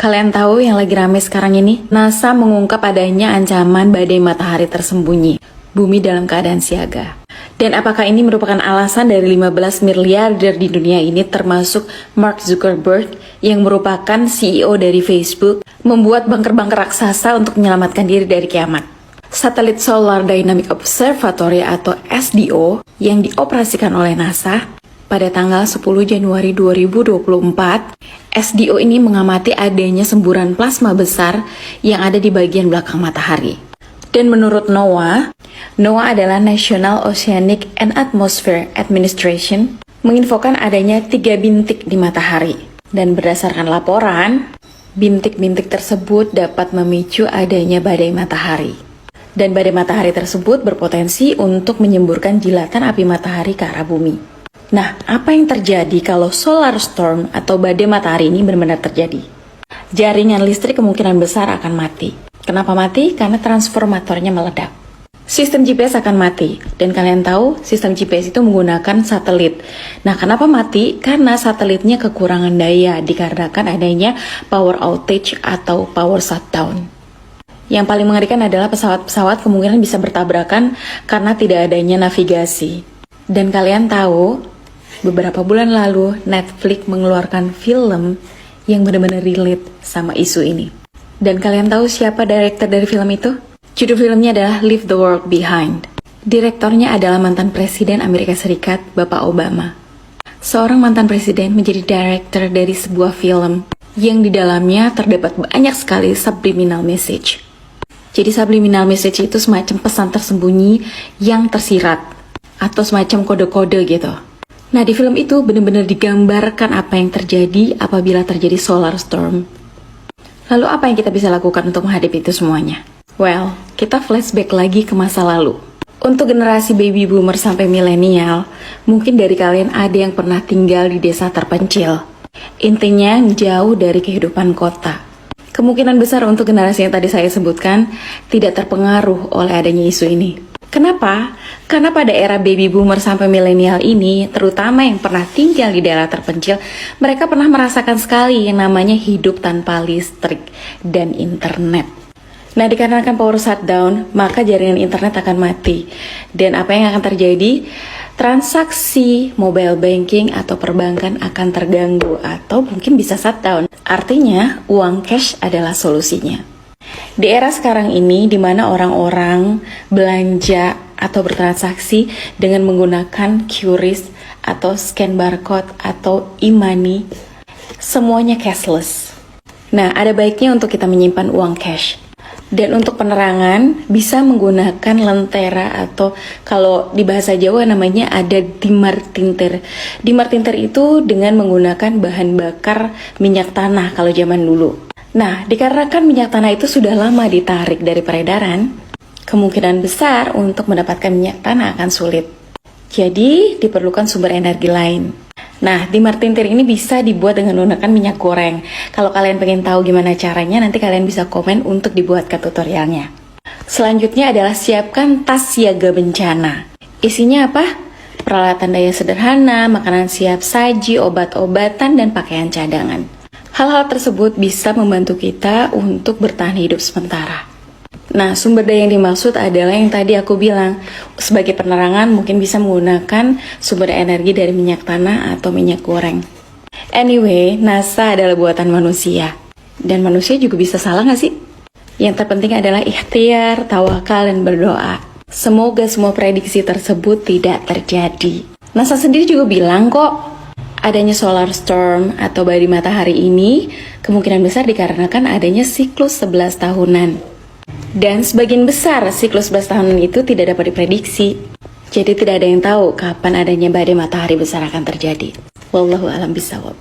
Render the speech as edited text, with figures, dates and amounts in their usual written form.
Kalian tahu yang lagi rame sekarang ini? NASA mengungkap adanya ancaman badai matahari tersembunyi. Bumi dalam keadaan siaga. Dan apakah ini merupakan alasan dari 15 miliarder di dunia ini termasuk Mark Zuckerberg yang merupakan CEO dari Facebook membuat bunker-bunker raksasa untuk menyelamatkan diri dari kiamat? Satelit Solar Dynamic Observatory atau SDO yang dioperasikan oleh NASA pada tanggal 10 Januari 2024, SDO ini mengamati adanya semburan plasma besar yang ada di bagian belakang matahari. Dan menurut NOAA adalah National Oceanic and Atmospheric Administration, menginfokan adanya 3 bintik di matahari. Dan berdasarkan laporan, bintik-bintik tersebut dapat memicu adanya badai matahari. Dan badai matahari tersebut berpotensi untuk menyemburkan jilatan api matahari ke arah bumi. Nah, apa yang terjadi kalau solar storm atau badai matahari ini benar-benar terjadi? Jaringan listrik kemungkinan besar akan mati. Kenapa mati? Karena transformatornya meledak. Sistem GPS akan mati. Dan kalian tahu, sistem GPS itu menggunakan satelit. Nah, kenapa mati? Karena satelitnya kekurangan daya dikarenakan adanya power outage atau power shutdown. Yang paling mengerikan adalah pesawat-pesawat kemungkinan bisa bertabrakan karena tidak adanya navigasi. Dan kalian tahu, beberapa bulan lalu Netflix mengeluarkan film yang benar-benar relate sama isu ini. Dan kalian tahu siapa direktur dari film itu? Judul filmnya adalah Leave the World Behind. Direktornya adalah mantan Presiden Amerika Serikat, Bapak Obama. Seorang mantan presiden menjadi direktur dari sebuah film yang di dalamnya terdapat banyak sekali subliminal message. Jadi subliminal message itu semacam pesan tersembunyi yang tersirat atau semacam kode-kode gitu. Nah, di film itu benar-benar digambarkan apa yang terjadi apabila terjadi solar storm. Lalu apa yang kita bisa lakukan untuk menghadapi itu semuanya? Well, kita flashback lagi ke masa lalu. Untuk generasi baby boomer sampai milenial, mungkin dari kalian ada yang pernah tinggal di desa terpencil. Intinya jauh dari kehidupan kota. Kemungkinan besar untuk generasi yang tadi saya sebutkan tidak terpengaruh oleh adanya isu ini. Kenapa? Karena pada era baby boomer sampai milenial ini, terutama yang pernah tinggal di daerah terpencil, mereka pernah merasakan sekali yang namanya hidup tanpa listrik dan internet. Nah, dikarenakan power shutdown, maka jaringan internet akan mati. Dan apa yang akan terjadi? Transaksi mobile banking atau perbankan akan terganggu atau mungkin bisa shutdown. Artinya, uang cash adalah solusinya. Di era sekarang ini, di mana orang-orang belanja atau bertransaksi dengan menggunakan QRIS atau scan barcode atau e-money, semuanya cashless. Nah, ada baiknya untuk kita menyimpan uang cash. Dan untuk penerangan, bisa menggunakan lentera atau kalau di bahasa Jawa namanya ada dimar tintir. Dimar tintir itu dengan menggunakan bahan bakar minyak tanah kalau zaman dulu. Nah, dikarenakan minyak tanah itu sudah lama ditarik dari peredaran, kemungkinan besar untuk mendapatkan minyak tanah akan sulit. Jadi, diperlukan sumber energi lain. Nah, dimar tintir ini bisa dibuat dengan menggunakan minyak goreng. Kalau kalian pengen tahu gimana caranya, nanti kalian bisa komen untuk dibuatkan tutorialnya. Selanjutnya adalah siapkan tas siaga bencana. Isinya apa? Peralatan daya sederhana, makanan siap saji, obat-obatan, dan pakaian cadangan. Hal-hal tersebut bisa membantu kita untuk bertahan hidup sementara. Nah, sumber daya yang dimaksud adalah yang tadi aku bilang. Sebagai penerangan mungkin bisa menggunakan sumber energi dari minyak tanah atau minyak goreng. Anyway, NASA adalah buatan manusia. Dan manusia juga bisa salah gak sih? Yang terpenting adalah ikhtiar, tawakal, dan berdoa. Semoga semua prediksi tersebut tidak terjadi. NASA sendiri juga bilang kok, adanya solar storm atau badai matahari ini kemungkinan besar dikarenakan adanya siklus 11 tahunan. Dan sebagian besar siklus 11 tahunan itu tidak dapat diprediksi. Jadi tidak ada yang tahu kapan adanya badai matahari besar akan terjadi. Wallahu a'lam bishawab.